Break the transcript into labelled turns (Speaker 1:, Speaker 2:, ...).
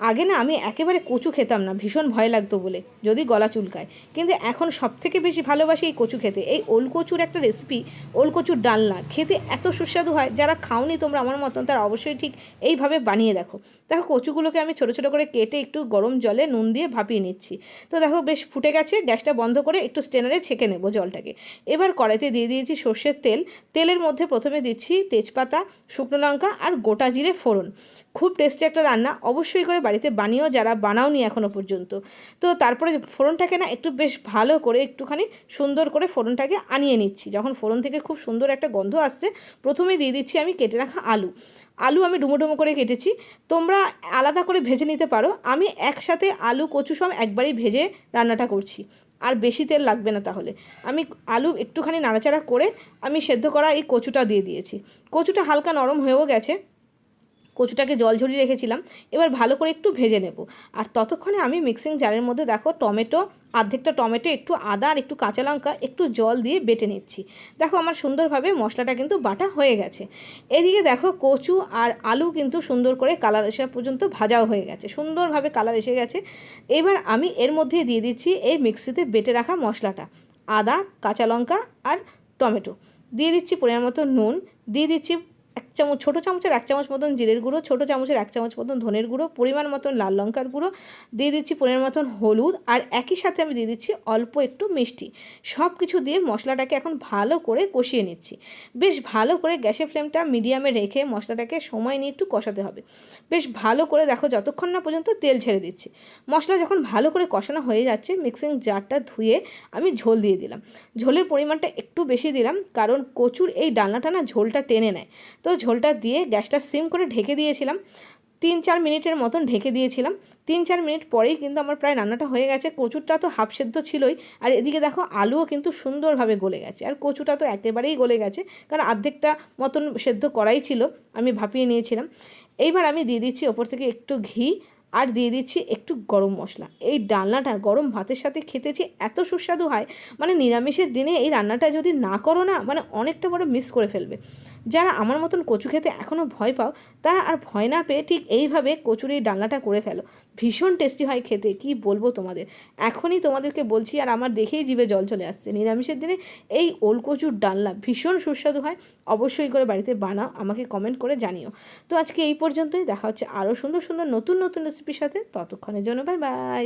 Speaker 1: আগে না আমি একেবারে কচু খেতাম না, ভীষণ ভয় লাগতো বলে, যদি গলা চুলকায়। কিন্তু এখন সবথেকে বেশি ভালোবাসি এই কচু খেতে। এই ওল কচুর একটা রেসিপি, ওল কচুর ডালনা খেতে এত সুস্বাদু হয়। যারা খাওনি তোমরা আমার মতন, তারা অবশ্যই ঠিক এইভাবে বানিয়ে দেখো। দেখো কচুগুলোকে আমি ছোটো ছোটো করে কেটে একটু গরম জলে নুন দিয়ে ভাপিয়ে নিচ্ছি। তো দেখো বেশ ফুটে গেছে, গ্যাসটা বন্ধ করে একটু স্টেনারে ছেঁকে নেবো জলটাকে। এবার কড়াইতে দিয়ে দিয়েছি সর্ষের তেল। তেলের মধ্যে প্রথমে দিচ্ছি তেজপাতা, শুকনো লঙ্কা আর গোটা জিরে ফোড়ন। খুব টেস্টি একটা রান্না, অবশ্যই করে বাড়িতে বানিয়েও যারা বানাওনি এখনও পর্যন্ত। তো তারপরে ফোড়নটাকে না একটু বেশ ভালো করে একটুখানি সুন্দর করে ফোড়নটাকে আনিয়ে নিচ্ছি। যখন ফোড়ন থেকে খুব সুন্দর একটা গন্ধ আসছে, প্রথমেই দিয়ে দিচ্ছি আমি কেটে রাখা আলু। আলু আমি ডুমো ডুমো করে কেটেছি, তোমরা আলাদা করে ভেজে নিতে পারো। আমি একসাথে আলু কচু সব একবারেই ভেজে রান্নাটা করছি, আর বেশি তেল লাগবে না। তাহলে আমি আলু একটুখানি নাড়াচাড়া করে আমি সেদ্ধ করা এই কচুটা দিয়ে দিয়েছি। কচুটা হালকা নরম হয়েও গেছে, কচুটাকে জল ঝরিয়ে রেখেছিলাম। এবার ভালো করে একটু ভেজে নেব। আর ততক্ষণে আমি মিক্সিং জারের মধ্যে দেখো টমেটো, অর্ধেকটা টমেটো, একটু আদা আর একটু কাঁচা লঙ্কা একটু জল দিয়ে বেটে নিচ্ছি। দেখো আমার সুন্দরভাবে মশলাটা কিন্তু বাটা হয়ে গেছে। এদিকে দেখো কচু আর আলু কিন্তু সুন্দর করে কালার আসা পর্যন্ত ভাজাও হয়ে গেছে, সুন্দরভাবে কালার এসে গেছে। এবার আমি এর মধ্যে দিয়ে দিচ্ছি এই মিক্সিতে বেটে রাখা মশলাটা, আদা, কাঁচা লঙ্কা আর টমেটো। দিয়ে দিচ্ছি পরিমাণ মতো নুন, দিয়ে দিচ্ছি ছোটো চামচের 1 চামচ মতন জিরের গুঁড়ো, ছোটো চামচের 1 চামচ মতন ধনের গুঁড়ো, পরিমাণ মতন লাল লঙ্কার গুঁড়ো, দিয়ে দিচ্ছি পরিমাণ মতন হলুদ, আর একই সাথে আমি দিয়ে দিচ্ছি অল্প একটু মিষ্টি। সব কিছু দিয়ে মশলাটাকে এখন ভালো করে কষিয়ে নিচ্ছি। বেশ ভালো করে গ্যাসের ফ্লেমটা মিডিয়ামে রেখে মশলাটাকে সময় নিয়ে একটু কষাতে হবে। বেশ ভালো করে দেখো যতক্ষণ না পর্যন্ত তেল ছেড়ে দিচ্ছি। মশলা যখন ভালো করে কষানো হয়ে যাচ্ছে, মিক্সিং জারটা ধুয়ে আমি ঝোল দিয়ে দিলাম। ঝোলের পরিমাণটা একটু বেশি দিলাম, কারণ কচুর এই ডালনাটা না ঝোলটা টেনে নেয়। তো ঝোলটা দিয়ে গ্যাসটা সিম করে ঢেকে দিয়েছিলাম। 3-4 মিনিটের মতন ঢেকে দিয়েছিলাম। 3-4 মিনিট পরেই কিন্তু আমার প্রায় রান্নাটা হয়ে গেছে। কচুরটা তো হাফ সেদ্ধ ছিলই, আর এদিকে দেখো আলুও কিন্তু সুন্দরভাবে গলে গেছে, আর কচুটা তো একেবারেই গলে গেছে, কারণ অর্ধেকটা মতন সেদ্ধ করাই ছিল, আমি ভাপিয়ে নিয়েছিলাম। এইবার আমি দিয়ে দিচ্ছি ওপর থেকে একটু ঘি, আর দিয়ে দিচ্ছি একটু গরম মশলা। এই ডালনাটা গরম ভাতের সাথে খেতে যে এত সুস্বাদু হয়, মানে নিরামিষের দিনে এই রান্নাটা যদি না করো না, মানে অনেকটা বড় মিস করে ফেলবে। যারা আমার মতন কচু খেতে এখনও ভয় পাও, তারা আর ভয় না পেয়ে ঠিক এইভাবে কচুর এই ডালনাটা করে ফেলো। ভীষণ টেস্টি হয় খেতে, কি বলবো তোমাদের। এখনই তোমাদেরকে বলছি আর আমার দেখেই জিভে জল চলে আসছে। নিরামিষের দিনে এই ওল কচুর ডালনা ভীষণ সুস্বাদু হয়। অবশ্যই করে বাড়িতে বানাও, আমাকে কমেন্ট করে জানিও। তো আজকে এই পর্যন্তই, দেখা হচ্ছে আরও সুন্দর সুন্দর নতুন নতুন রেসিপির সাথে। ততক্ষণের জন্য বাই বাই।